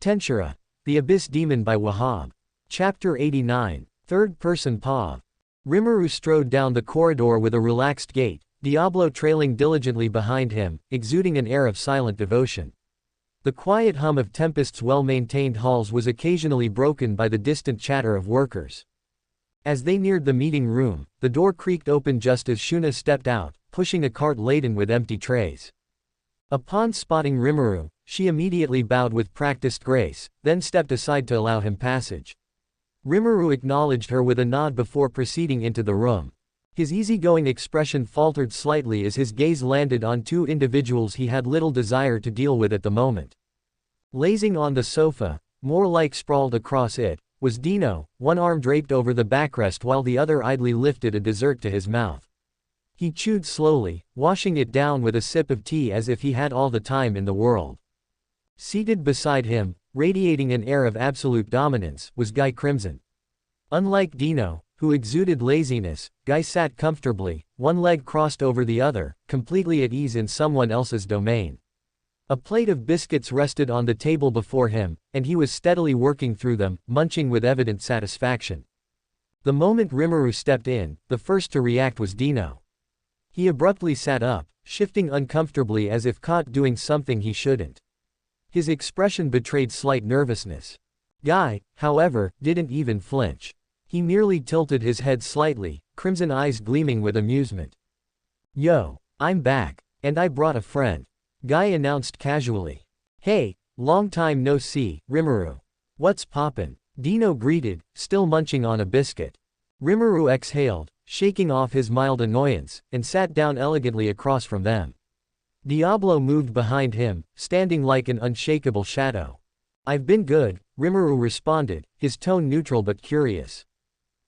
Tensura, The Abyss Demon by Wahab. Chapter 89, Third-Person POV. Rimuru strode down the corridor with a relaxed gait, Diablo trailing diligently behind him, exuding an air of silent devotion. The quiet hum of Tempest's well-maintained halls was occasionally broken by the distant chatter of workers. As they neared the meeting room, the door creaked open just as Shuna stepped out, pushing a cart laden with empty trays. Upon spotting Rimuru, she immediately bowed with practiced grace, then stepped aside to allow him passage. Rimuru acknowledged her with a nod before proceeding into the room. His easygoing expression faltered slightly as his gaze landed on two individuals he had little desire to deal with at the moment. Lazing on the sofa, more like sprawled across it, was Dino, one arm draped over the backrest while the other idly lifted a dessert to his mouth. He chewed slowly, washing it down with a sip of tea as if he had all the time in the world. Seated beside him, radiating an air of absolute dominance, was Guy Crimson. Unlike Dino, who exuded laziness, Guy sat comfortably, one leg crossed over the other, completely at ease in someone else's domain. A plate of biscuits rested on the table before him, and he was steadily working through them, munching with evident satisfaction. The moment Rimuru stepped in, the first to react was Dino. He abruptly sat up, shifting uncomfortably as if caught doing something he shouldn't. His expression betrayed slight nervousness. Guy, however, didn't even flinch. He merely tilted his head slightly, crimson eyes gleaming with amusement. "Yo, I'm back. And I brought a friend," Guy announced casually. "Hey, long time no see, Rimuru. What's poppin'?" Dino greeted, still munching on a biscuit. Rimuru exhaled, shaking off his mild annoyance, and sat down elegantly across from them. Diablo moved behind him, standing like an unshakable shadow. "I've been good," Rimuru responded, his tone neutral but curious.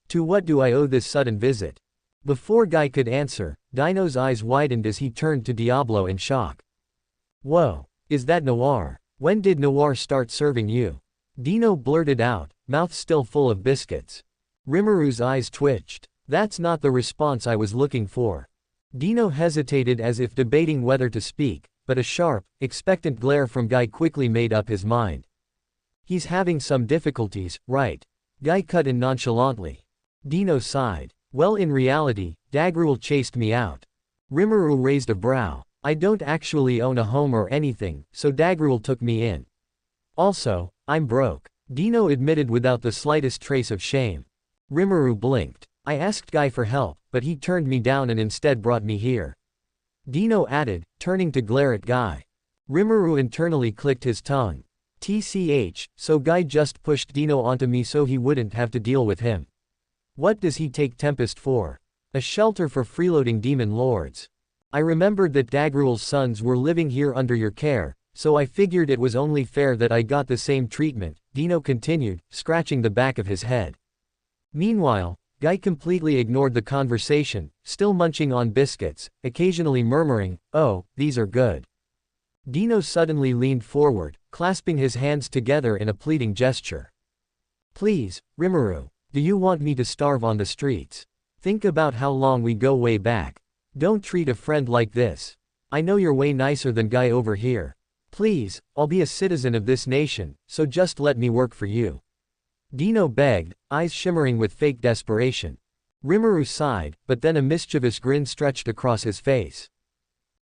"To what do I owe this sudden visit?" Before Guy could answer, Dino's eyes widened as he turned to Diablo in shock. "Whoa, is that Noir? When did Noir start serving you?" Dino blurted out, mouth still full of biscuits. Rimuru's eyes twitched. "That's not the response I was looking for." Dino hesitated as if debating whether to speak, but a sharp, expectant glare from Guy quickly made up his mind. "He's having some difficulties, right?" Guy cut in nonchalantly. Dino sighed. "Well, in reality, Dagruel chased me out." Rimuru raised a brow. "I don't actually own a home or anything, so Dagruel took me in. Also, I'm broke," Dino admitted without the slightest trace of shame. Rimuru blinked. "I asked Guy for help, but he turned me down and instead brought me here," Dino added, turning to glare at Guy. Rimuru internally clicked his tongue. TCH, so Guy just pushed Dino onto me so he wouldn't have to deal with him. What does he take Tempest for? A shelter for freeloading demon lords. I remembered that Dagruel's sons were living here under your care, so I figured it was only fair that I got the same treatment, Dino continued, scratching the back of his head. Meanwhile, Guy completely ignored the conversation, still munching on biscuits, occasionally murmuring, "Oh, these are good." Dino suddenly leaned forward, clasping his hands together in a pleading gesture. "Please, Rimuru, do you want me to starve on the streets? Think about how long we go way back. Don't treat a friend like this. I know you're way nicer than Guy over here. Please, I'll be a citizen of this nation, so just let me work for you," Dino begged, eyes shimmering with fake desperation. Rimuru sighed, but then a mischievous grin stretched across his face.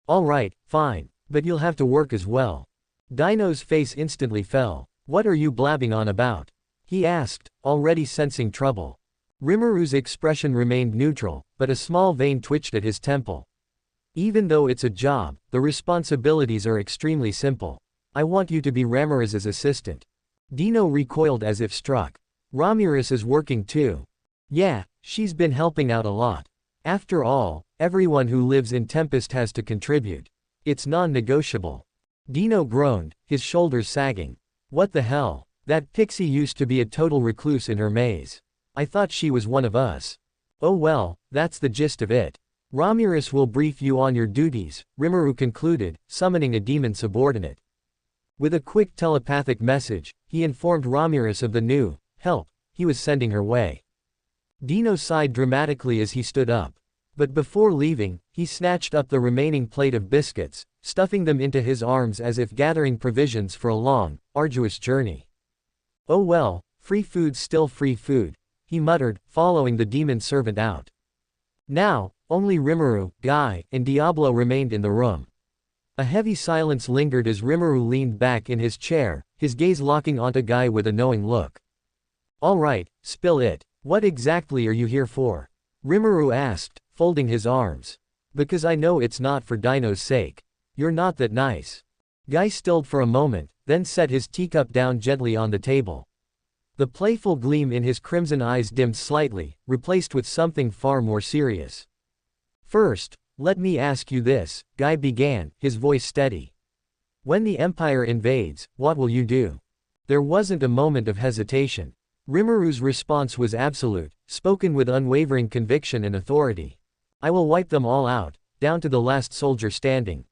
"All right, fine, but you'll have to work as well." Dino's face instantly fell. "What are you blabbing on about?" he asked, already sensing trouble. Rimuru's expression remained neutral, but a small vein twitched at his temple. "Even though it's a job, the responsibilities are extremely simple. I want you to be Ramirez's assistant." Dino recoiled as if struck. "Ramirez is working too." "Yeah, she's been helping out a lot. After all, everyone who lives in Tempest has to contribute. It's non-negotiable." Dino groaned, his shoulders sagging. "What the hell? That pixie used to be a total recluse in her maze. I thought she was one of us." "Oh well, that's the gist of it. Ramirez will brief you on your duties," Rimuru concluded, summoning a demon subordinate. With a quick telepathic message, he informed Ramirez of the new help he was sending her way. Dino sighed dramatically as he stood up. But before leaving, he snatched up the remaining plate of biscuits, stuffing them into his arms as if gathering provisions for a long, arduous journey. "Oh well, free food's still free food," he muttered, following the demon servant out. Now, only Rimuru, Guy, and Diablo remained in the room. A heavy silence lingered as Rimuru leaned back in his chair, his gaze locking onto Guy with a knowing look. "All right, spill it. What exactly are you here for?" Rimuru asked, folding his arms. "Because I know it's not for Dino's sake. You're not that nice." Guy stilled for a moment, then set his teacup down gently on the table. The playful gleam in his crimson eyes dimmed slightly, replaced with something far more serious. "First, let me ask you this," Guy began, his voice steady. "When the Empire invades, what will you do?" There wasn't a moment of hesitation. Rimuru's response was absolute, spoken with unwavering conviction and authority. "I will wipe them all out, down to the last soldier standing."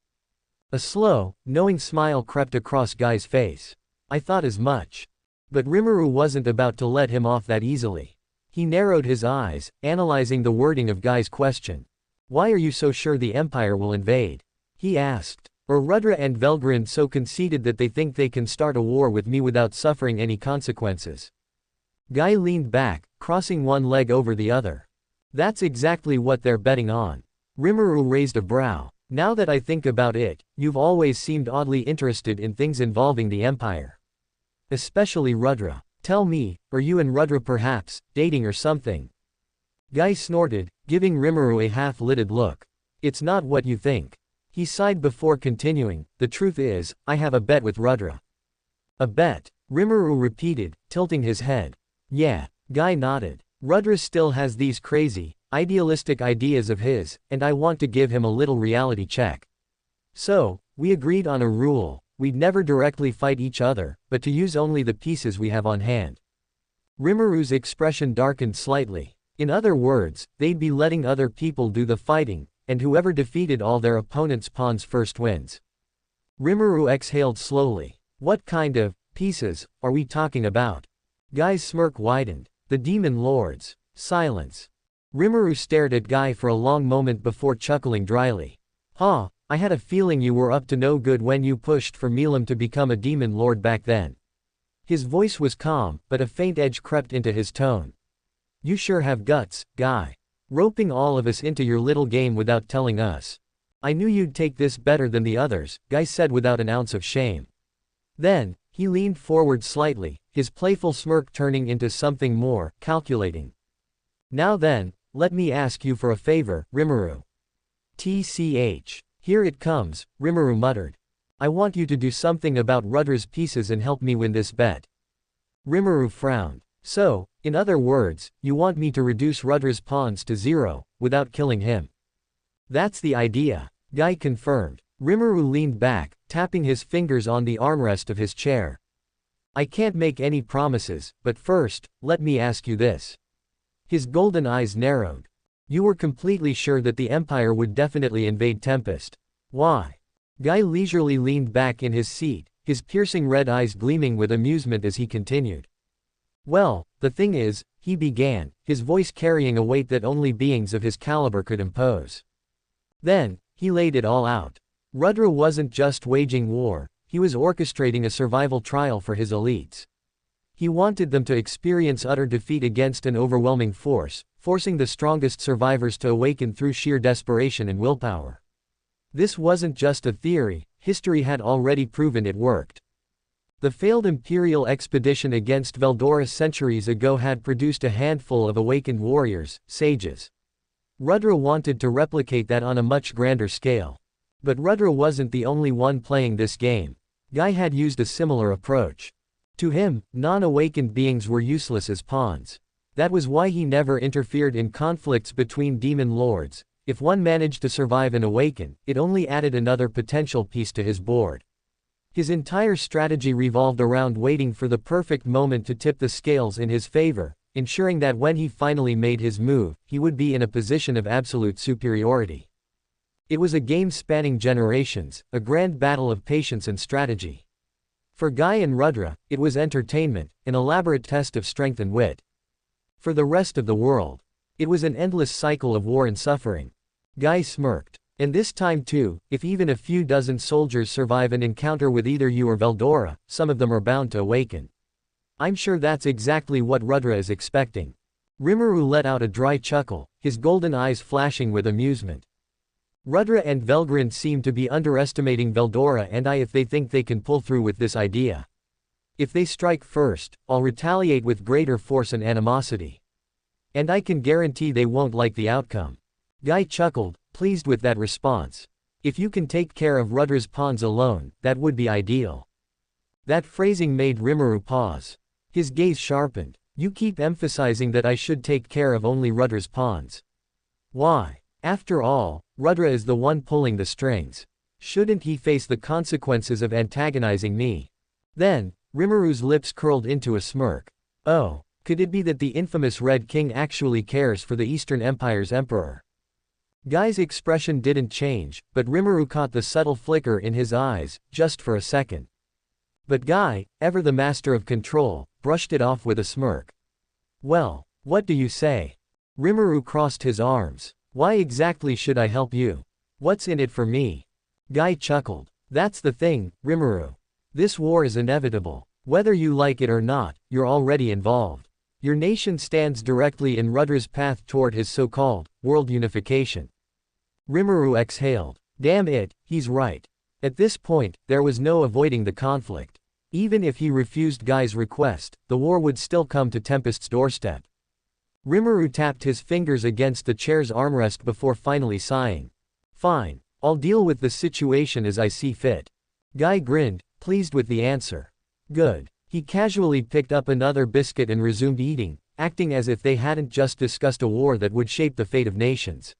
A slow, knowing smile crept across Guy's face. "I thought as much." But Rimuru wasn't about to let him off that easily. He narrowed his eyes, analyzing the wording of Guy's question. "Why are you so sure the Empire will invade?" he asked. "Or Rudra and Velgrind so conceited that they think they can start a war with me without suffering any consequences?" Guy leaned back, crossing one leg over the other. "That's exactly what they're betting on." Rimuru raised a brow. "Now that I think about it, you've always seemed oddly interested in things involving the Empire. Especially Rudra. Tell me, are you and Rudra perhaps dating or something?" Guy snorted, giving Rimuru a half-lidded look. "It's not what you think." He sighed before continuing, "The truth is, I have a bet with Rudra." "A bet?" Rimuru repeated, tilting his head. "Yeah." Guy nodded. "Rudra still has these crazy, idealistic ideas of his, and I want to give him a little reality check. So, we agreed on a rule. We'd never directly fight each other, but to use only the pieces we have on hand." Rimuru's expression darkened slightly. In other words, they'd be letting other people do the fighting, and whoever defeated all their opponent's pawns first wins. Rimuru exhaled slowly. "What kind of pieces are we talking about?" Guy's smirk widened. "The demon lords." Silence. Rimuru stared at Guy for a long moment before chuckling dryly. "Huh, I had a feeling you were up to no good when you pushed for Milam to become a demon lord back then." His voice was calm, but a faint edge crept into his tone. "You sure have guts, Guy. Roping all of us into your little game without telling us. I knew you'd take this better than the others," Guy said without an ounce of shame. Then, he leaned forward slightly, his playful smirk turning into something more calculating. "Now then, let me ask you for a favor, Rimuru." "TCH. Here it comes," Rimuru muttered. "I want you to do something about Rudra's pieces and help me win this bet." Rimuru frowned. "So, in other words, you want me to reduce Rudra's pawns to 0, without killing him?" "That's the idea," Guy confirmed. Rimuru leaned back, tapping his fingers on the armrest of his chair. "I can't make any promises, but first, let me ask you this." His golden eyes narrowed. "You were completely sure that the Empire would definitely invade Tempest. Why?" Guy leisurely leaned back in his seat, his piercing red eyes gleaming with amusement as he continued. "Well, the thing is," he began, his voice carrying a weight that only beings of his caliber could impose. Then, he laid it all out. Rudra wasn't just waging war, he was orchestrating a survival trial for his elites. He wanted them to experience utter defeat against an overwhelming force, forcing the strongest survivors to awaken through sheer desperation and willpower. This wasn't just a theory, history had already proven it worked. The failed Imperial expedition against Veldora centuries ago had produced a handful of awakened warriors, sages. Rudra wanted to replicate that on a much grander scale. But Rudra wasn't the only one playing this game. Guy had used a similar approach. To him, non-awakened beings were useless as pawns. That was why he never interfered in conflicts between demon lords. If one managed to survive and awaken, it only added another potential piece to his board. His entire strategy revolved around waiting for the perfect moment to tip the scales in his favor, ensuring that when he finally made his move, he would be in a position of absolute superiority. It was a game spanning generations, a grand battle of patience and strategy. For Guy and Rudra, it was entertainment, an elaborate test of strength and wit. For the rest of the world, it was an endless cycle of war and suffering. Guy smirked. And this time too, if even a few dozen soldiers survive an encounter with either you or Veldora, some of them are bound to awaken. I'm sure that's exactly what Rudra is expecting. Rimuru let out a dry chuckle, his golden eyes flashing with amusement. Rudra and Velgrind seem to be underestimating Veldora and I if they think they can pull through with this idea. If they strike first, I'll retaliate with greater force and animosity. And I can guarantee they won't like the outcome. Guy chuckled, pleased with that response. If you can take care of Rudra's pawns alone, that would be ideal. That phrasing made Rimuru pause. His gaze sharpened. You keep emphasizing that I should take care of only Rudra's pawns. Why? After all, Rudra is the one pulling the strings. Shouldn't he face the consequences of antagonizing me? Then, Rimuru's lips curled into a smirk. Oh, could it be that the infamous Red King actually cares for the Eastern Empire's emperor? Guy's expression didn't change, but Rimuru caught the subtle flicker in his eyes, just for a second. But Guy, ever the master of control, brushed it off with a smirk. Well, what do you say? Rimuru crossed his arms. Why exactly should I help you? What's in it for me? Guy chuckled. That's the thing, Rimuru. This war is inevitable. Whether you like it or not, you're already involved. Your nation stands directly in Rudra's path toward his so-called world unification. Rimuru exhaled. Damn it, he's right. At this point, there was no avoiding the conflict. Even if he refused Guy's request, the war would still come to Tempest's doorstep. Rimuru tapped his fingers against the chair's armrest before finally sighing. Fine, I'll deal with the situation as I see fit. Guy grinned, pleased with the answer. Good. He casually picked up another biscuit and resumed eating, acting as if they hadn't just discussed a war that would shape the fate of nations.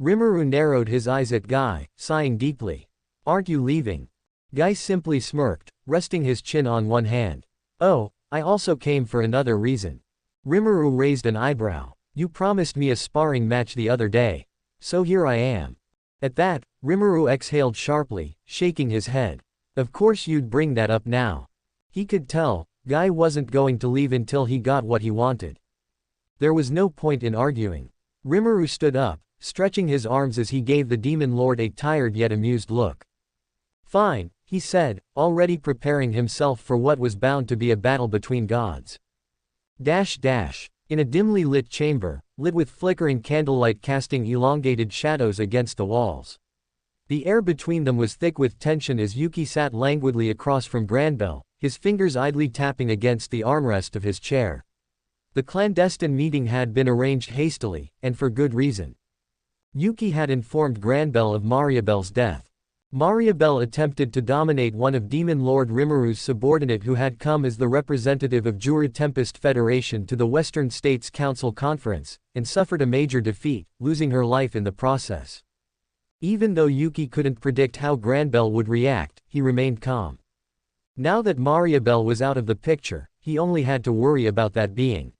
Rimuru narrowed his eyes at Guy, sighing deeply. Aren't you leaving? Guy simply smirked, resting his chin on one hand. Oh, I also came for another reason. Rimuru raised an eyebrow. You promised me a sparring match the other day. So here I am. At that, Rimuru exhaled sharply, shaking his head. Of course you'd bring that up now. He could tell, Guy wasn't going to leave until he got what he wanted. There was no point in arguing. Rimuru stood up, stretching his arms as he gave the Demon Lord a tired yet amused look. Fine, he said, already preparing himself for what was bound to be a battle between gods. In a dimly lit chamber, lit with flickering candlelight casting elongated shadows against the walls. The air between them was thick with tension as Yuki sat languidly across from Granbell, his fingers idly tapping against the armrest of his chair. The clandestine meeting had been arranged hastily, and for good reason. Yuki had informed Granbell of Mariabel's death. Mariabel attempted to dominate one of Demon Lord Rimuru's subordinate who had come as the representative of Jura Tempest Federation to the Western States Council Conference, and suffered a major defeat, losing her life in the process. Even though Yuki couldn't predict how Granbell would react, he remained calm. Now that Mariabel was out of the picture, he only had to worry about that being.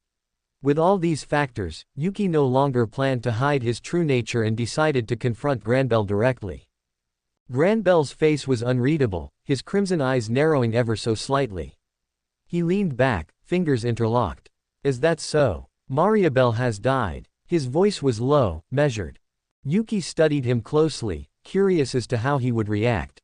With all these factors, Yuki no longer planned to hide his true nature and decided to confront Granbell directly. Granbell's face was unreadable, his crimson eyes narrowing ever so slightly. He leaned back, fingers interlocked. Is that so? Mariabel has died. His voice was low, measured. Yuki studied him closely, curious as to how he would react.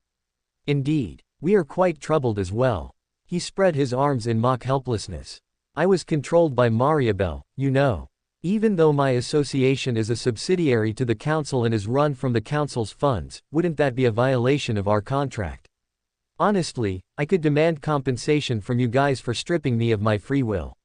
Indeed, we are quite troubled as well. He spread his arms in mock helplessness. I was controlled by Mariabel, you know. Even though my association is a subsidiary to the council and is run from the council's funds, wouldn't that be a violation of our contract? Honestly, I could demand compensation from you guys for stripping me of my free will.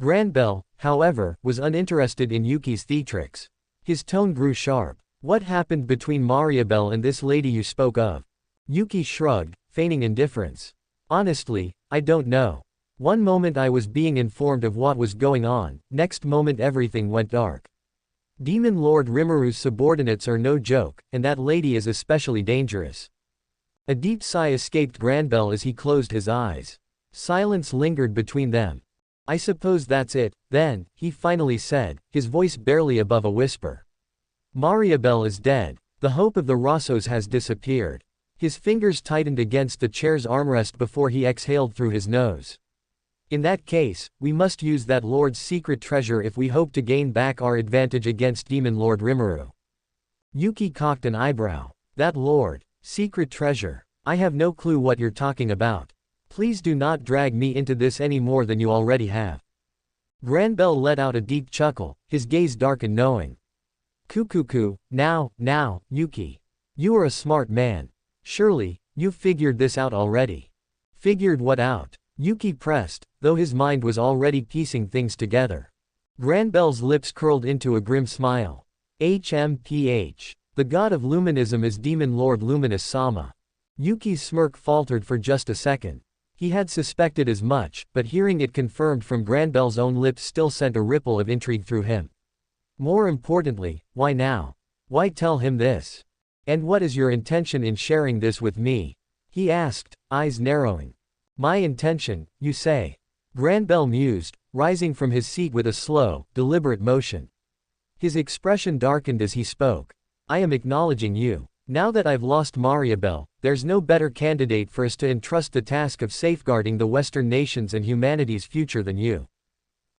Granbell, however, was uninterested in Yuki's theatrics. His tone grew sharp. What happened between Mariabel and this lady you spoke of? Yuki shrugged, feigning indifference. Honestly, I don't know. One moment I was being informed of what was going on, next moment everything went dark. Demon Lord Rimuru's subordinates are no joke, and that lady is especially dangerous. A deep sigh escaped Granbell as he closed his eyes. Silence lingered between them. I suppose that's it, then, he finally said, his voice barely above a whisper. Mariabel is dead. The hope of the Rossos has disappeared. His fingers tightened against the chair's armrest before he exhaled through his nose. In that case, we must use that lord's secret treasure if we hope to gain back our advantage against Demon Lord Rimuru. Yuki cocked an eyebrow. That lord. Secret treasure. I have no clue what you're talking about. Please do not drag me into this any more than you already have. Granbell let out a deep chuckle, his gaze dark and knowing. Kukuku, now, Yuki. You are a smart man. Surely, you've figured this out already. Figured what out? Yuki pressed, though his mind was already piecing things together. Granbell's lips curled into a grim smile. HMPH. The god of luminism is Demon Lord Luminous Sama. Yuki's smirk faltered for just a second. He had suspected as much, but hearing it confirmed from Granbell's own lips still sent a ripple of intrigue through him. More importantly, why now? Why tell him this? And what is your intention in sharing this with me? He asked, eyes narrowing. My intention, you say? Granbell mused, rising from his seat with a slow, deliberate motion. His expression darkened as he spoke. I am acknowledging you. Now that I've lost Mariabelle, there's no better candidate for us to entrust the task of safeguarding the Western nations and humanity's future than you.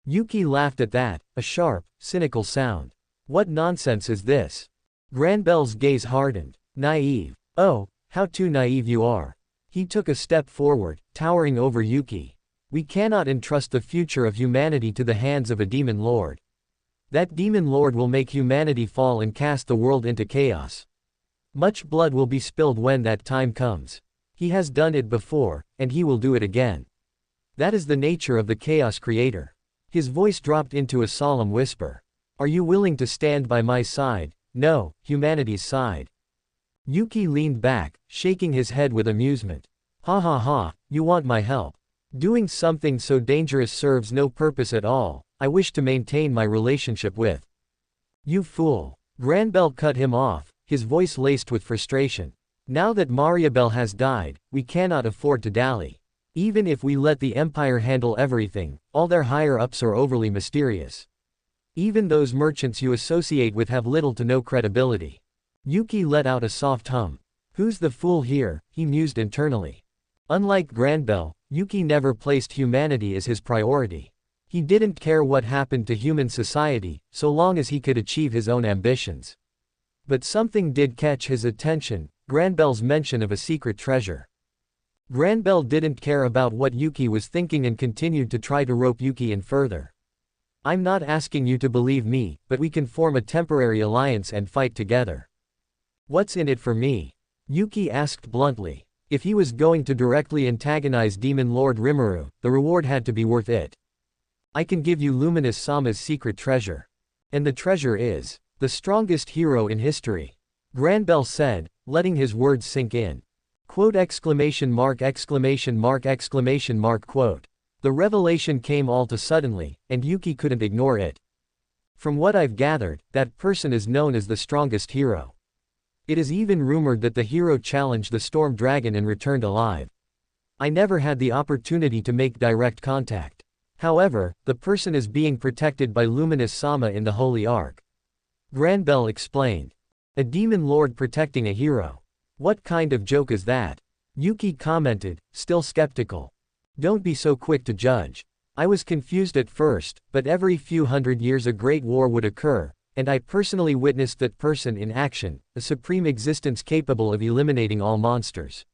Yuki laughed at that, a sharp, cynical sound. What nonsense is this? Granbell's gaze hardened. Naive. Oh, how too naive you are. He took a step forward, towering over Yuki. We cannot entrust the future of humanity to the hands of a demon lord. That demon lord will make humanity fall and cast the world into chaos. Much blood will be spilled when that time comes. He has done it before, and he will do it again. That is the nature of the chaos creator. His voice dropped into a solemn whisper. Are you willing to stand by my side? No, humanity's side. Yuki leaned back, shaking his head with amusement. Ha ha ha, you want my help. Doing something so dangerous serves no purpose at all. I wish to maintain my relationship with. You fool. Granbell cut him off, his voice laced with frustration. Now that Mariabelle has died, we cannot afford to dally. Even if we let the Empire handle everything, all their higher-ups are overly mysterious. Even those merchants you associate with have little to no credibility. Yuki let out a soft hum. Who's the fool here? He mused internally. Unlike Granbell, Yuki never placed humanity as his priority. He didn't care what happened to human society, so long as he could achieve his own ambitions. But something did catch his attention, Granbell's mention of a secret treasure. Granbell didn't care about what Yuki was thinking and continued to try to rope Yuki in further. I'm not asking you to believe me, but we can form a temporary alliance and fight together. What's in it for me? Yuki asked bluntly. If he was going to directly antagonize Demon Lord Rimuru, the reward had to be worth it. I can give you Luminous Sama's secret treasure. And the treasure is the strongest hero in history. Granbell said, letting his words sink in. Quote exclamation mark exclamation mark exclamation mark quote. The revelation came all too suddenly, and Yuki couldn't ignore it. From what I've gathered, that person is known as the strongest hero. It is even rumored that the hero challenged the Storm Dragon and returned alive. I never had the opportunity to make direct contact. However, the person is being protected by Luminous Sama in the Holy Ark. Granbell explained. A demon lord protecting a hero. What kind of joke is that? Yuki commented, still skeptical. Don't be so quick to judge. I was confused at first, but every few hundred years a great war would occur, and I personally witnessed that person in action, a supreme existence capable of eliminating all monsters.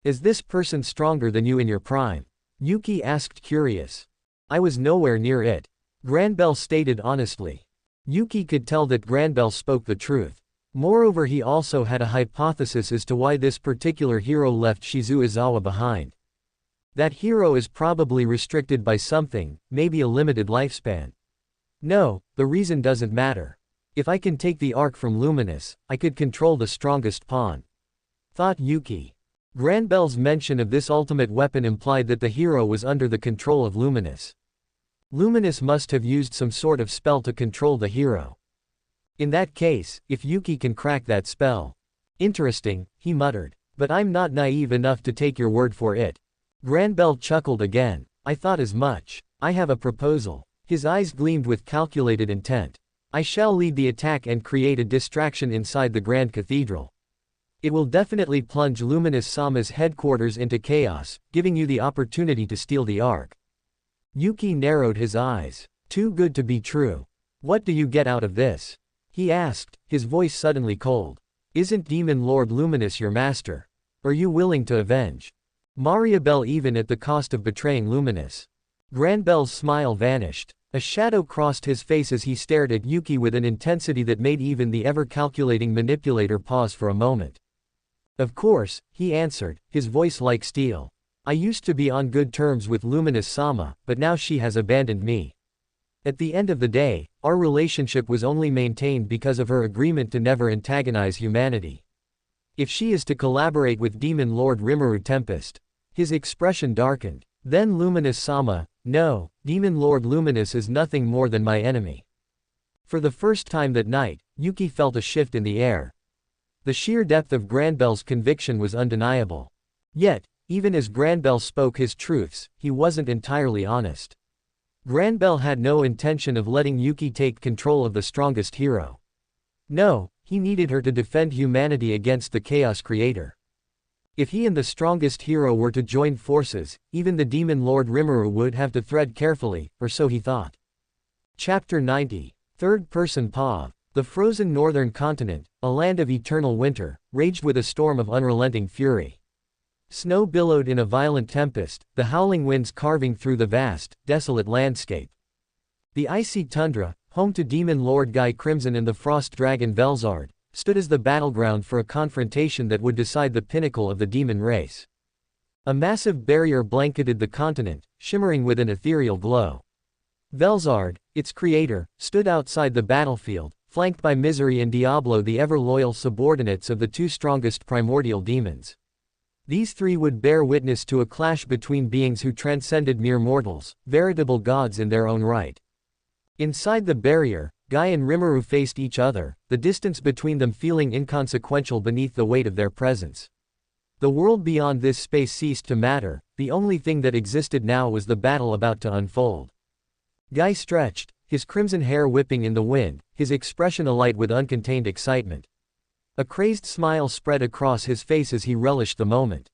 Is this person stronger than you in your prime? Yuki asked curious. I was nowhere near it. Granbell stated honestly. Yuki could tell that Granbell spoke the truth. Moreover, he also had a hypothesis as to why this particular hero left Shizuizawa behind. That hero is probably restricted by something, maybe a limited lifespan. No, the reason doesn't matter. If I can take the Ark from Luminous, I could control the strongest pawn. Thought Yuki. Granbell's mention of this ultimate weapon implied that the hero was under the control of Luminous. Luminous must have used some sort of spell to control the hero. In that case, if Yuki can crack that spell. Interesting, he muttered. But I'm not naive enough to take your word for it. Granbell chuckled again. I thought as much. I have a proposal. His eyes gleamed with calculated intent. I shall lead the attack and create a distraction inside the Grand Cathedral. It will definitely plunge Luminous Sama's headquarters into chaos, giving you the opportunity to steal the Ark. Yuki narrowed his eyes. Too good to be true. What do you get out of this? He asked, his voice suddenly cold. Isn't Demon Lord Luminous your master? Are you willing to avenge Mariabel even at the cost of betraying Luminous? Granbell's smile vanished. A shadow crossed his face as he stared at Yuki with an intensity that made even the ever-calculating manipulator pause for a moment. Of course, he answered, his voice like steel. I used to be on good terms with Luminous-sama, but now she has abandoned me. At the end of the day, our relationship was only maintained because of her agreement to never antagonize humanity. If she is to collaborate with Demon Lord Rimuru Tempest. His expression darkened. Then Luminous-sama, no, Demon Lord Luminous is nothing more than my enemy. For the first time that night, Yuki felt a shift in the air. The sheer depth of Granbell's conviction was undeniable. Yet, even as Granbell spoke his truths, he wasn't entirely honest. Granbell had no intention of letting Yuki take control of the strongest hero. No, he needed her to defend humanity against the Chaos Creator. If he and the strongest hero were to join forces, even the Demon Lord Rimuru would have to tread carefully, or so he thought. Chapter 90. Third-person POV. The frozen northern continent, a land of eternal winter, raged with a storm of unrelenting fury. Snow billowed in a violent tempest, the howling winds carving through the vast, desolate landscape. The icy tundra, home to Demon Lord Guy Crimson and the frost dragon Velzard, stood as the battleground for a confrontation that would decide the pinnacle of the demon race. A massive barrier blanketed the continent, shimmering with an ethereal glow. Velzard, its creator, stood outside the battlefield, flanked by Misery and Diablo, the ever-loyal subordinates of the two strongest primordial demons. These three would bear witness to a clash between beings who transcended mere mortals, veritable gods in their own right. Inside the barrier, Guy and Rimuru faced each other, the distance between them feeling inconsequential beneath the weight of their presence. The world beyond this space ceased to matter, the only thing that existed now was the battle about to unfold. Guy stretched, his crimson hair whipping in the wind, his expression alight with uncontained excitement. A crazed smile spread across his face as he relished the moment.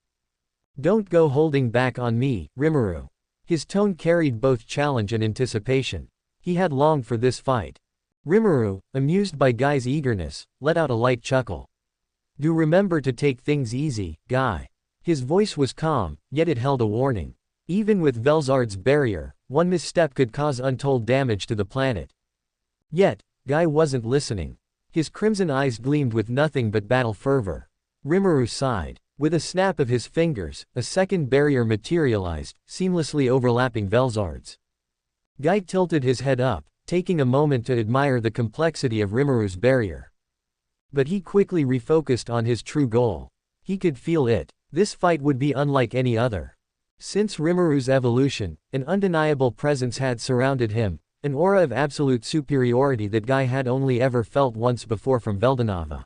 Don't go holding back on me, Rimuru. His tone carried both challenge and anticipation. He had longed for this fight. Rimuru, amused by Guy's eagerness, let out a light chuckle. Do remember to take things easy, Guy. His voice was calm, yet it held a warning. Even with Velzard's barrier, one misstep could cause untold damage to the planet. Yet, Guy wasn't listening. His crimson eyes gleamed with nothing but battle fervor. Rimuru sighed. With a snap of his fingers, a second barrier materialized, seamlessly overlapping Velzard's. Guy tilted his head up, taking a moment to admire the complexity of Rimuru's barrier. But he quickly refocused on his true goal. He could feel it. This fight would be unlike any other. Since Rimuru's evolution, an undeniable presence had surrounded him, an aura of absolute superiority that Guy had only ever felt once before from Veldanava.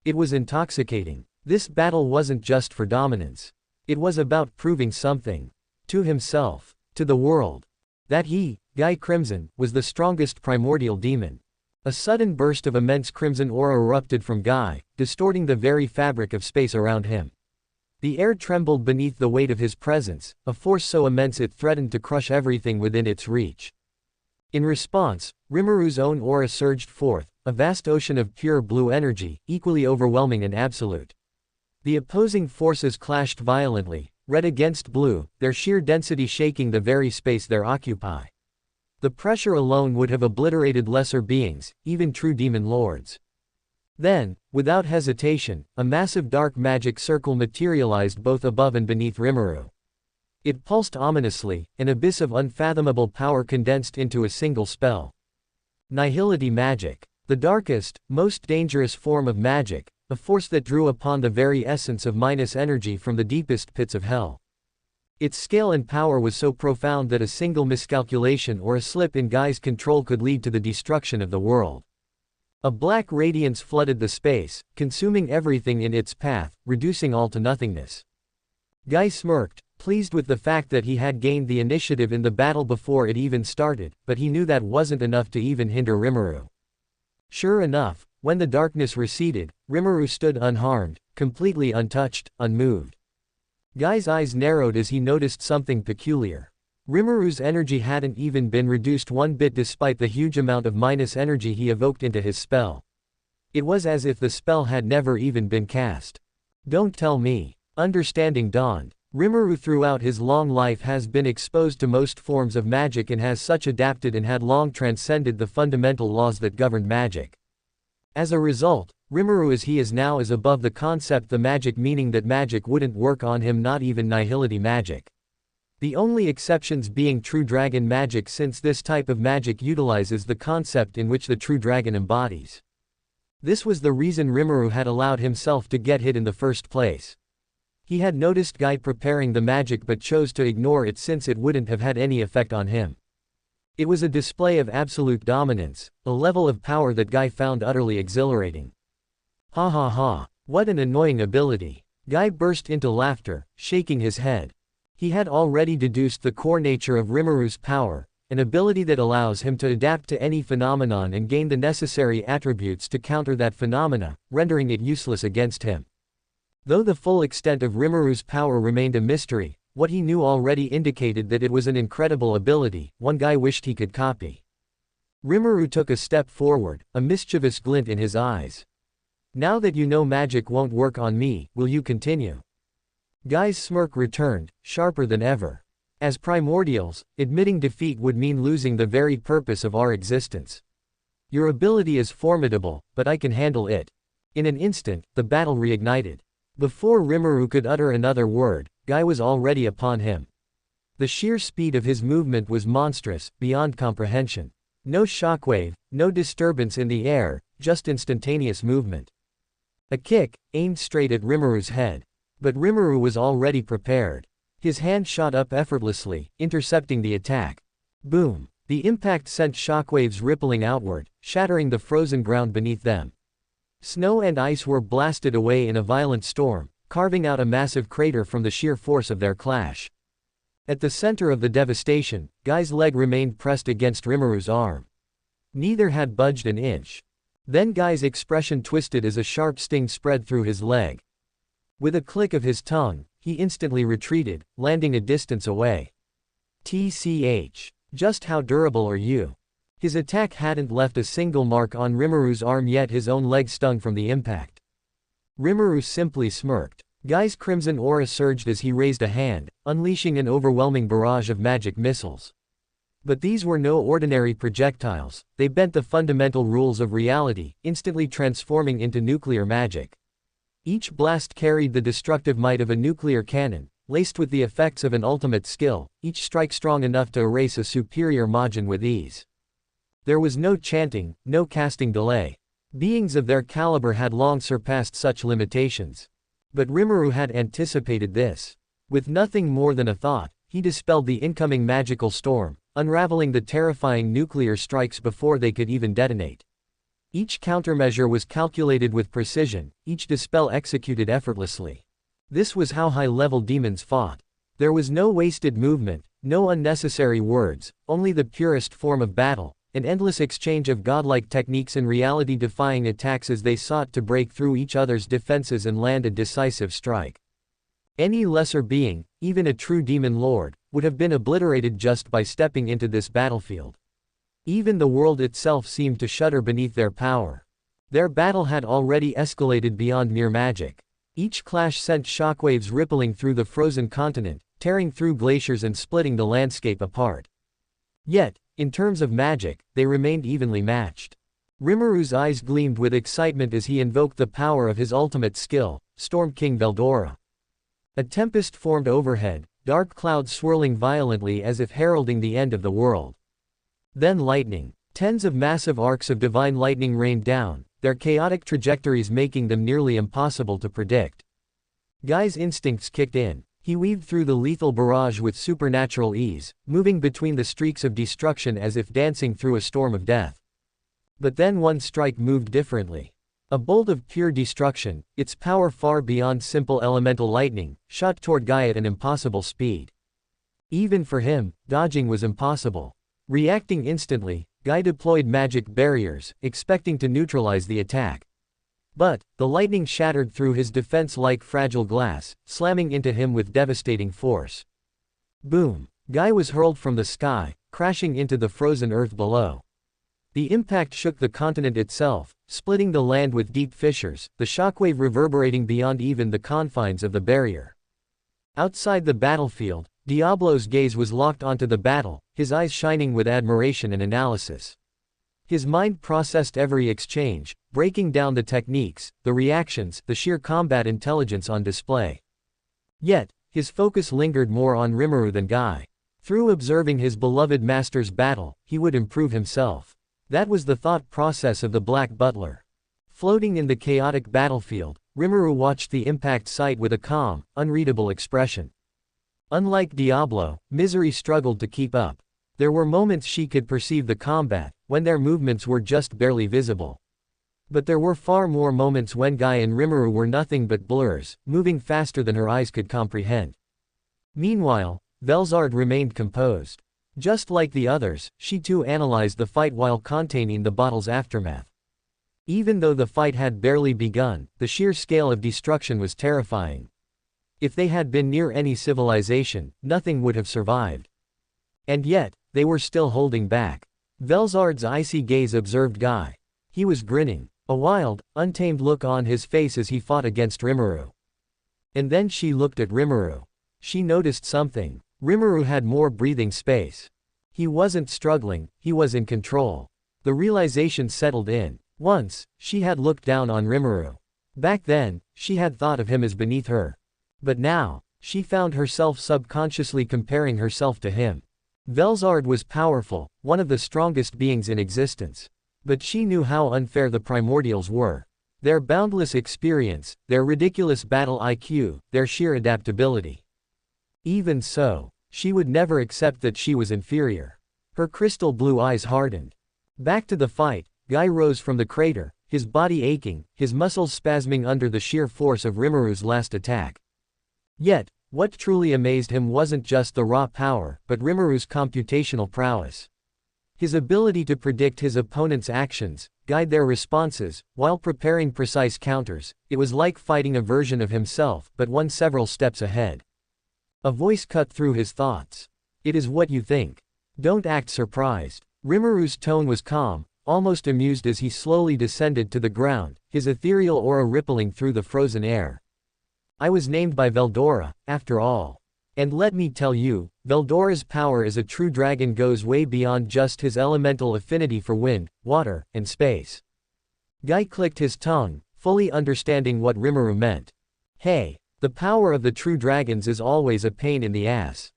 It was intoxicating. This battle wasn't just for dominance. It was about proving something. To himself. To the world. That he, Guy Crimson, was the strongest primordial demon. A sudden burst of immense crimson aura erupted from Guy, distorting the very fabric of space around him. The air trembled beneath the weight of his presence, a force so immense it threatened to crush everything within its reach. In response, Rimuru's own aura surged forth, a vast ocean of pure blue energy, equally overwhelming and absolute. The opposing forces clashed violently, red against blue, their sheer density shaking the very space they occupy. The pressure alone would have obliterated lesser beings, even true demon lords. Then, without hesitation, a massive dark magic circle materialized both above and beneath Rimuru. It pulsed ominously, an abyss of unfathomable power condensed into a single spell. Nihility magic. The darkest, most dangerous form of magic, a force that drew upon the very essence of minus energy from the deepest pits of hell. Its scale and power was so profound that a single miscalculation or a slip in Guy's control could lead to the destruction of the world. A black radiance flooded the space, consuming everything in its path, reducing all to nothingness. Guy smirked, pleased with the fact that he had gained the initiative in the battle before it even started, but he knew that wasn't enough to even hinder Rimuru. Sure enough, when the darkness receded, Rimuru stood unharmed, completely untouched, unmoved. Guy's eyes narrowed as he noticed something peculiar. Rimuru's energy hadn't even been reduced one bit despite the huge amount of minus energy he evoked into his spell. It was as if the spell had never even been cast. Don't tell me. Understanding dawned. Rimuru throughout his long life has been exposed to most forms of magic and has such adapted and had long transcended the fundamental laws that governed magic. As a result, Rimuru as he is now is above the concept the magic, meaning that magic wouldn't work on him, not even nihility magic. The only exceptions being true dragon magic, since this type of magic utilizes the concept in which the true dragon embodies. This was the reason Rimuru had allowed himself to get hit in the first place. He had noticed Guy preparing the magic but chose to ignore it since it wouldn't have had any effect on him. It was a display of absolute dominance, a level of power that Guy found utterly exhilarating. Ha ha ha, what an annoying ability. Guy burst into laughter, shaking his head. He had already deduced the core nature of Rimuru's power, an ability that allows him to adapt to any phenomenon and gain the necessary attributes to counter that phenomena, rendering it useless against him. Though the full extent of Rimuru's power remained a mystery, what he knew already indicated that it was an incredible ability, one Guy wished he could copy. Rimuru took a step forward, a mischievous glint in his eyes. Now that you know magic won't work on me, will you continue? Guy's smirk returned, sharper than ever. As primordials, admitting defeat would mean losing the very purpose of our existence. Your ability is formidable, but I can handle it. In an instant, the battle reignited. Before Rimuru could utter another word, Guy was already upon him. The sheer speed of his movement was monstrous, beyond comprehension. No shockwave, no disturbance in the air, just instantaneous movement. A kick, aimed straight at Rimuru's head. But Rimuru was already prepared. His hand shot up effortlessly, intercepting the attack. Boom! The impact sent shockwaves rippling outward, shattering the frozen ground beneath them. Snow and ice were blasted away in a violent storm, carving out a massive crater from the sheer force of their clash. At the center of the devastation, Guy's leg remained pressed against Rimuru's arm. Neither had budged an inch. Then Guy's expression twisted as a sharp sting spread through his leg. With a click of his tongue, he instantly retreated, landing a distance away. TCH. Just how durable are you? His attack hadn't left a single mark on Rimuru's arm, yet his own leg stung from the impact. Rimuru simply smirked. Guy's crimson aura surged as he raised a hand, unleashing an overwhelming barrage of magic missiles. But these were no ordinary projectiles, they bent the fundamental rules of reality, instantly transforming into nuclear magic. Each blast carried the destructive might of a nuclear cannon, laced with the effects of an ultimate skill, each strike strong enough to erase a superior Majin with ease. There was no chanting, no casting delay. Beings of their caliber had long surpassed such limitations. But Rimuru had anticipated this. With nothing more than a thought, he dispelled the incoming magical storm, unraveling the terrifying nuclear strikes before they could even detonate. Each countermeasure was calculated with precision, each dispel executed effortlessly. This was how high-level demons fought. There was no wasted movement, no unnecessary words, only the purest form of battle, an endless exchange of godlike techniques and reality-defying attacks as they sought to break through each other's defenses and land a decisive strike. Any lesser being, even a true demon lord, would have been obliterated just by stepping into this battlefield. Even the world itself seemed to shudder beneath their power. Their battle had already escalated beyond mere magic. Each clash sent shockwaves rippling through the frozen continent, tearing through glaciers and splitting the landscape apart. Yet, in terms of magic, they remained evenly matched. Rimuru's eyes gleamed with excitement as he invoked the power of his ultimate skill, Storm King Veldora. A tempest formed overhead, dark clouds swirling violently as if heralding the end of the world. Then lightning. Tens of massive arcs of divine lightning rained down, their chaotic trajectories making them nearly impossible to predict. Guy's instincts kicked in. He weaved through the lethal barrage with supernatural ease, moving between the streaks of destruction as if dancing through a storm of death. But then one strike moved differently. A bolt of pure destruction, its power far beyond simple elemental lightning, shot toward Guy at an impossible speed. Even for him, dodging was impossible. Reacting instantly, Guy deployed magic barriers, expecting to neutralize the attack. But, the lightning shattered through his defense like fragile glass, slamming into him with devastating force. Boom! Guy was hurled from the sky, crashing into the frozen earth below. The impact shook the continent itself, splitting the land with deep fissures, the shockwave reverberating beyond even the confines of the barrier. Outside the battlefield, Diablo's gaze was locked onto the battle, his eyes shining with admiration and analysis. His mind processed every exchange, breaking down the techniques, the reactions, the sheer combat intelligence on display. Yet, his focus lingered more on Rimuru than Guy. Through observing his beloved master's battle, he would improve himself. That was the thought process of the Black Butler. Floating in the chaotic battlefield, Rimuru watched the impact site with a calm, unreadable expression. Unlike Diablo, Misery struggled to keep up. There were moments she could perceive the combat, when their movements were just barely visible. But there were far more moments when Guy and Rimuru were nothing but blurs, moving faster than her eyes could comprehend. Meanwhile, Velzard remained composed. Just like the others, she too analyzed the fight while containing the battle's aftermath. Even though the fight had barely begun, the sheer scale of destruction was terrifying. If they had been near any civilization, nothing would have survived. And yet, they were still holding back. Velzard's icy gaze observed Guy. He was grinning, a wild, untamed look on his face as he fought against Rimuru. And then she looked at Rimuru. She noticed something. Rimuru had more breathing space. He wasn't struggling, he was in control. The realization settled in. Once, she had looked down on Rimuru. Back then, she had thought of him as beneath her. But now, she found herself subconsciously comparing herself to him. Velzard was powerful, one of the strongest beings in existence. But she knew how unfair the primordials were. Their boundless experience, their ridiculous battle IQ, their sheer adaptability. Even so, she would never accept that she was inferior. Her crystal blue eyes hardened. Back to the fight, Guy rose from the crater, his body aching, his muscles spasming under the sheer force of Rimuru's last attack. Yet, what truly amazed him wasn't just the raw power, but Rimuru's computational prowess. His ability to predict his opponent's actions, guide their responses, while preparing precise counters. It was like fighting a version of himself, but one several steps ahead. A voice cut through his thoughts. It is what you think. Don't act surprised. Rimuru's tone was calm, almost amused as he slowly descended to the ground, his ethereal aura rippling through the frozen air. I was named by Veldora, after all. And let me tell you, Veldora's power as a true dragon goes way beyond just his elemental affinity for wind, water, and space. Guy clicked his tongue, fully understanding what Rimuru meant. Hey, the power of the true dragons is always a pain in the ass.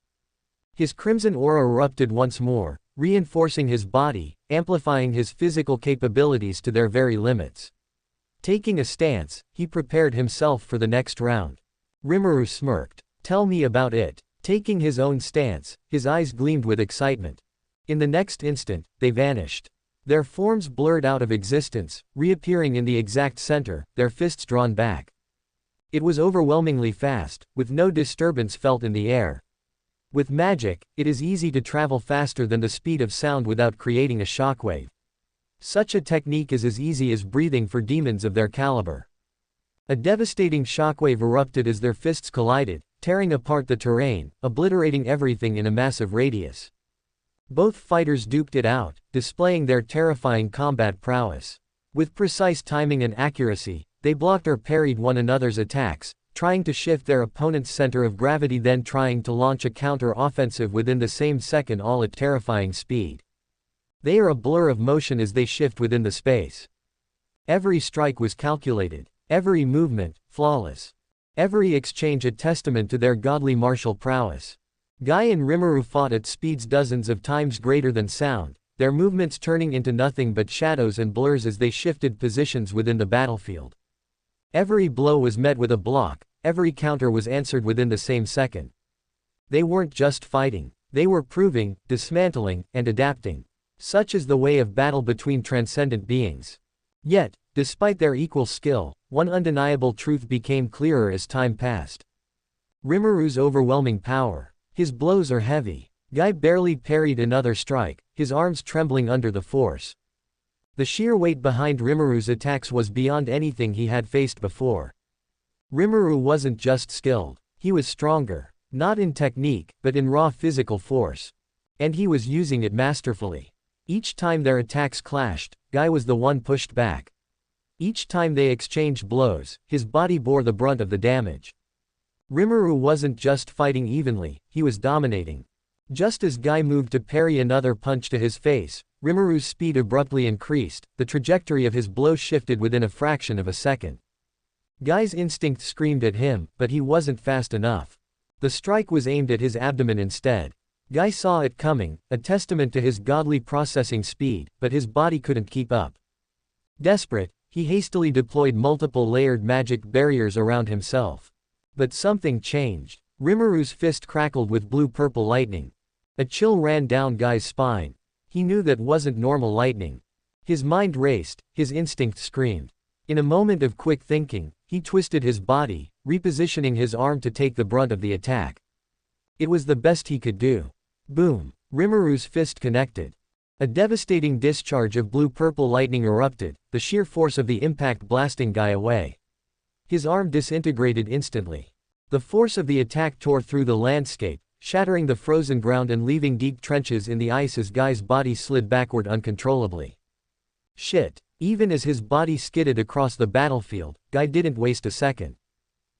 His crimson aura erupted once more, reinforcing his body, amplifying his physical capabilities to their very limits. Taking a stance, he prepared himself for the next round. Rimuru smirked. Tell me about it. Taking his own stance, his eyes gleamed with excitement. In the next instant, they vanished. Their forms blurred out of existence, reappearing in the exact center, their fists drawn back. It was overwhelmingly fast, with no disturbance felt in the air. With magic, it is easy to travel faster than the speed of sound without creating a shockwave. Such a technique is as easy as breathing for demons of their caliber. A devastating shockwave erupted as their fists collided, tearing apart the terrain, obliterating everything in a massive radius. Both fighters duked it out, displaying their terrifying combat prowess. With precise timing and accuracy, they blocked or parried one another's attacks, trying to shift their opponent's center of gravity, then trying to launch a counter-offensive within the same second, all at terrifying speed. They are a blur of motion as they shift within the space. Every strike was calculated, every movement, flawless. Every exchange a testament to their godly martial prowess. Guy and Rimuru fought at speeds dozens of times greater than sound, their movements turning into nothing but shadows and blurs as they shifted positions within the battlefield. Every blow was met with a block, every counter was answered within the same second. They weren't just fighting, they were proving, dismantling, and adapting. Such is the way of battle between transcendent beings. Yet, despite their equal skill, one undeniable truth became clearer as time passed. Rimuru's overwhelming power. His blows are heavy. Guy barely parried another strike, his arms trembling under the force. The sheer weight behind Rimuru's attacks was beyond anything he had faced before. Rimuru wasn't just skilled, he was stronger. Not in technique, but in raw physical force. And he was using it masterfully. Each time their attacks clashed, Guy was the one pushed back. Each time they exchanged blows, his body bore the brunt of the damage. Rimuru wasn't just fighting evenly, he was dominating. Just as Guy moved to parry another punch to his face, Rimuru's speed abruptly increased, the trajectory of his blow shifted within a fraction of a second. Guy's instinct screamed at him, but he wasn't fast enough. The strike was aimed at his abdomen instead. Guy saw it coming, a testament to his godly processing speed, but his body couldn't keep up. Desperate, he hastily deployed multiple layered magic barriers around himself. But something changed. Rimuru's fist crackled with blue-purple lightning. A chill ran down Guy's spine. He knew that wasn't normal lightning. His mind raced, his instinct screamed. In a moment of quick thinking, he twisted his body, repositioning his arm to take the brunt of the attack. It was the best he could do. Boom! Rimuru's fist connected. A devastating discharge of blue-purple lightning erupted, the sheer force of the impact blasting Guy away. His arm disintegrated instantly. The force of the attack tore through the landscape, shattering the frozen ground and leaving deep trenches in the ice as Guy's body slid backward uncontrollably. Shit! Even as his body skidded across the battlefield, Guy didn't waste a second.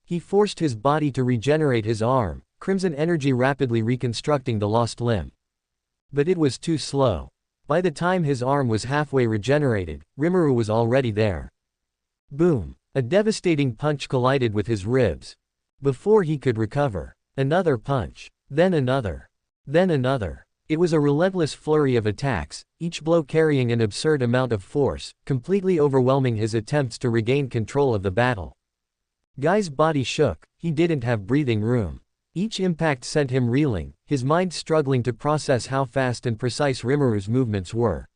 He forced his body to regenerate his arm, crimson energy rapidly reconstructing the lost limb. But it was too slow. By the time his arm was halfway regenerated, Rimuru was already there. Boom! A devastating punch collided with his ribs. Before he could recover, another punch, then another, then another. It was a relentless flurry of attacks, each blow carrying an absurd amount of force, completely overwhelming his attempts to regain control of the battle. Guy's body shook, he didn't have breathing room. Each impact sent him reeling, his mind struggling to process how fast and precise Rimuru's movements were.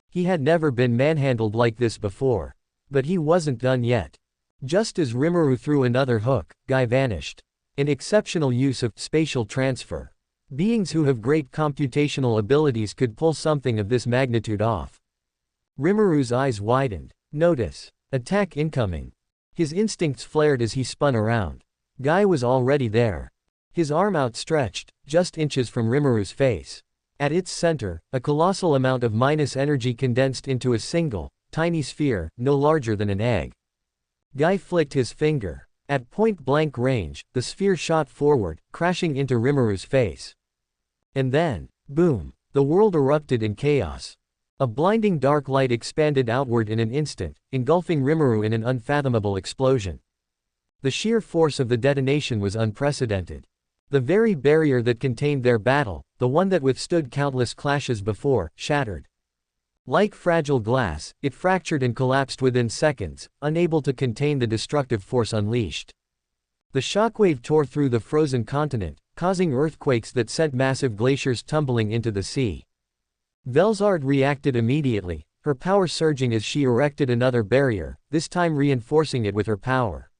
He had never been manhandled like this before. But he wasn't done yet. Just as Rimuru threw another hook, Guy vanished. An exceptional use of spatial transfer. Beings who have great computational abilities could pull something of this magnitude off. Rimuru's eyes widened. Notice. Attack incoming. His instincts flared as he spun around. Guy was already there. His arm outstretched, just inches from Rimuru's face. At its center, a colossal amount of minus energy condensed into a single, tiny sphere, no larger than an egg. Guy flicked his finger. At point-blank range, the sphere shot forward, crashing into Rimuru's face. And then, boom! The world erupted in chaos. A blinding dark light expanded outward in an instant, engulfing Rimuru in an unfathomable explosion. The sheer force of the detonation was unprecedented. The very barrier that contained their battle, the one that withstood countless clashes before, shattered. Like fragile glass, it fractured and collapsed within seconds, unable to contain the destructive force unleashed. The shockwave tore through the frozen continent, causing earthquakes that sent massive glaciers tumbling into the sea. Velzard reacted immediately, her power surging as she erected another barrier, this time reinforcing it with her power.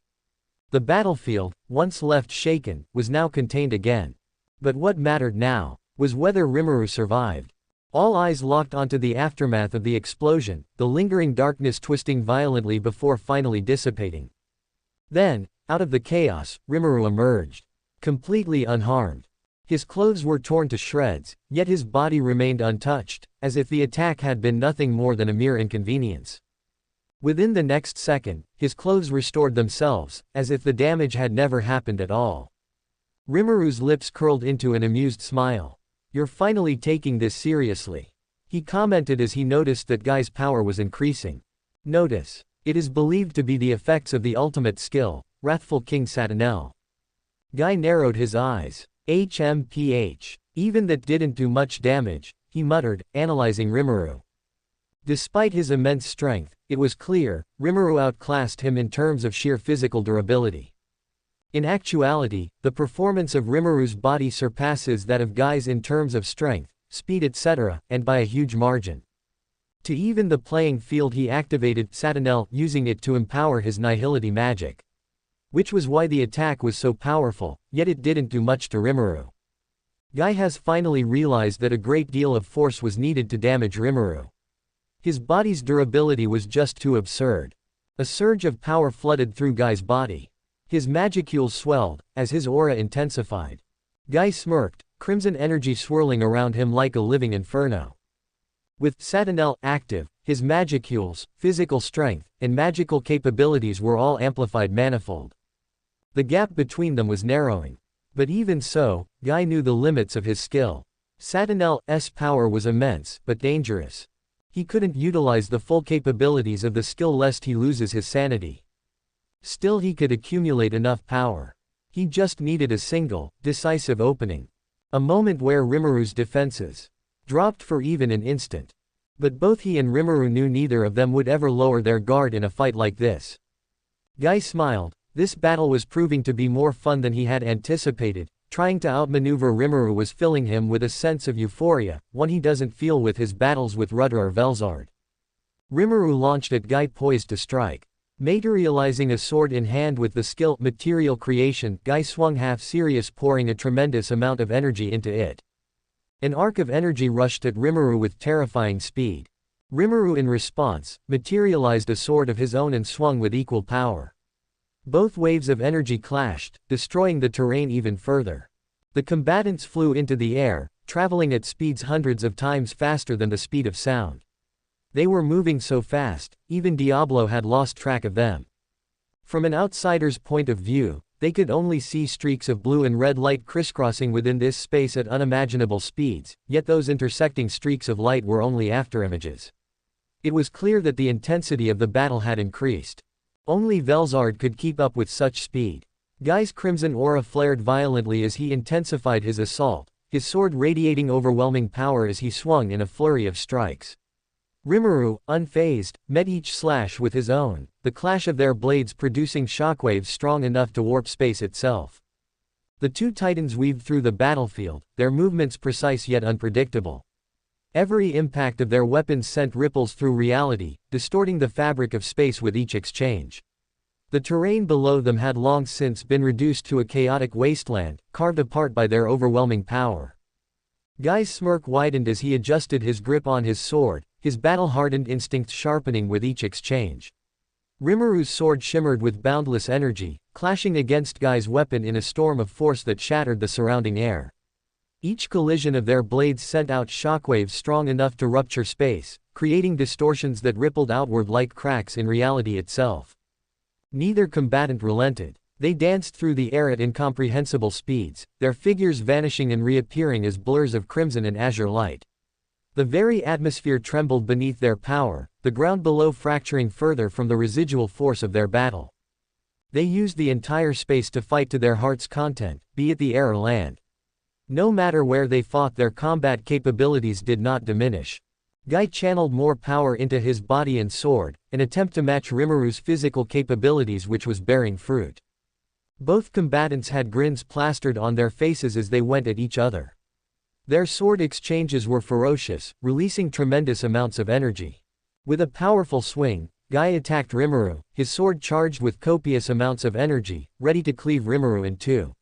The battlefield, once left shaken, was now contained again. But what mattered now was whether Rimuru survived. All eyes locked onto the aftermath of the explosion, the lingering darkness twisting violently before finally dissipating. Then, out of the chaos, Rimuru emerged. Completely unharmed. His clothes were torn to shreds, yet his body remained untouched, as if the attack had been nothing more than a mere inconvenience. Within the next second, his clothes restored themselves, as if the damage had never happened at all. Rimuru's lips curled into an amused smile. "You're finally taking this seriously," he commented as he noticed that Guy's power was increasing. "Notice. It is believed to be the effects of the ultimate skill, Wrathful King Satanel." Guy narrowed his eyes. HMPH. Even that didn't do much damage, he muttered, analyzing Rimuru. Despite his immense strength, it was clear, Rimuru outclassed him in terms of sheer physical durability. In actuality, the performance of Rimuru's body surpasses that of Guy's in terms of strength, speed etc., and by a huge margin. To even the playing field he activated Satanel, using it to empower his nihility magic. Which was why the attack was so powerful, yet it didn't do much to Rimuru. Guy has finally realized that a great deal of force was needed to damage Rimuru. His body's durability was just too absurd. A surge of power flooded through Guy's body. His magicule swelled, as his aura intensified. Guy smirked, crimson energy swirling around him like a living inferno. With Satanel active, his magicules, physical strength, and magical capabilities were all amplified manifold. The gap between them was narrowing. But even so, Guy knew the limits of his skill. Satanel's power was immense, but dangerous. He couldn't utilize the full capabilities of the skill lest he loses his sanity. Still, he could accumulate enough power. He just needed a single, decisive opening. A moment where Rimuru's defenses dropped for even an instant. But both he and Rimuru knew neither of them would ever lower their guard in a fight like this. Guy smiled. This battle was proving to be more fun than he had anticipated. Trying to outmaneuver Rimuru was filling him with a sense of euphoria, one he doesn't feel with his battles with Rudder or Velzard. Rimuru launched at Guy, poised to strike. Materializing a sword in hand with the skill material creation, Guy swung half serious, pouring a tremendous amount of energy into it. An arc of energy rushed at Rimuru with terrifying speed. Rimuru in response, materialized a sword of his own and swung with equal power. Both waves of energy clashed, destroying the terrain even further. The combatants flew into the air, traveling at speeds hundreds of times faster than the speed of sound. They were moving so fast, even Diablo had lost track of them. From an outsider's point of view, they could only see streaks of blue and red light crisscrossing within this space at unimaginable speeds, yet those intersecting streaks of light were only afterimages. It was clear that the intensity of the battle had increased. Only Velzard could keep up with such speed. Guy's crimson aura flared violently as he intensified his assault, his sword radiating overwhelming power as he swung in a flurry of strikes. Rimuru, unfazed, met each slash with his own, the clash of their blades producing shockwaves strong enough to warp space itself. The two titans weaved through the battlefield, their movements precise yet unpredictable. Every impact of their weapons sent ripples through reality, distorting the fabric of space with each exchange. The terrain below them had long since been reduced to a chaotic wasteland, carved apart by their overwhelming power. Guy's smirk widened as he adjusted his grip on his sword, his battle-hardened instincts sharpening with each exchange. Rimuru's sword shimmered with boundless energy, clashing against Guy's weapon in a storm of force that shattered the surrounding air. Each collision of their blades sent out shockwaves strong enough to rupture space, creating distortions that rippled outward like cracks in reality itself. Neither combatant relented. They danced through the air at incomprehensible speeds, their figures vanishing and reappearing as blurs of crimson and azure light. The very atmosphere trembled beneath their power, the ground below fracturing further from the residual force of their battle. They used the entire space to fight to their heart's content, be it the air or land. No matter where they fought, their combat capabilities did not diminish. Guy channeled more power into his body and sword, an attempt to match Rimuru's physical capabilities, which was bearing fruit. Both combatants had grins plastered on their faces as they went at each other. Their sword exchanges were ferocious, releasing tremendous amounts of energy. With a powerful swing, Guy attacked Rimuru, his sword charged with copious amounts of energy, ready to cleave Rimuru in two.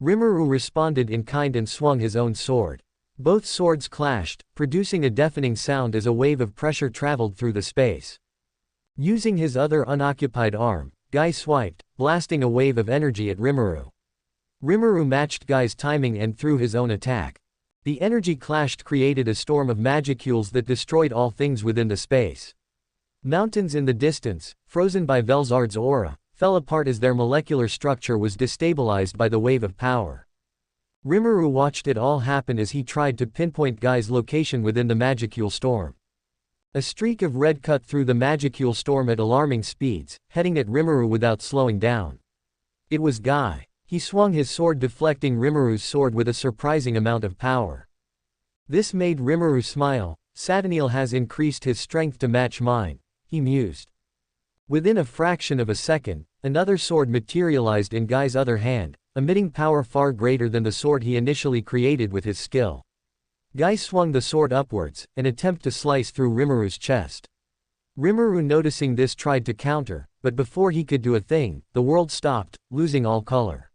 Rimuru responded in kind and swung his own sword. Both swords clashed, producing a deafening sound as a wave of pressure traveled through the space. Using his other unoccupied arm, Guy swiped, blasting a wave of energy at Rimuru. Rimuru matched Guy's timing and threw his own attack. The energy clashed, created a storm of magicules that destroyed all things within the space. Mountains in the distance, frozen by Velzard's aura, fell apart as their molecular structure was destabilized by the wave of power. Rimuru watched it all happen as he tried to pinpoint Guy's location within the magicule storm. A streak of red cut through the magicule storm at alarming speeds, heading at Rimuru without slowing down. It was Guy. He swung his sword, deflecting Rimuru's sword with a surprising amount of power. This made Rimuru smile. Satanel has increased his strength to match mine, he mused. Within a fraction of a second, another sword materialized in Guy's other hand, emitting power far greater than the sword he initially created with his skill. Guy swung the sword upwards, an attempt to slice through Rimuru's chest. Rimuru, noticing this, tried to counter, but before he could do a thing, the world stopped, losing all color.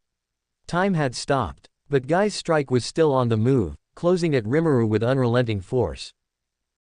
Time had stopped, but Guy's strike was still on the move, closing at Rimuru with unrelenting force.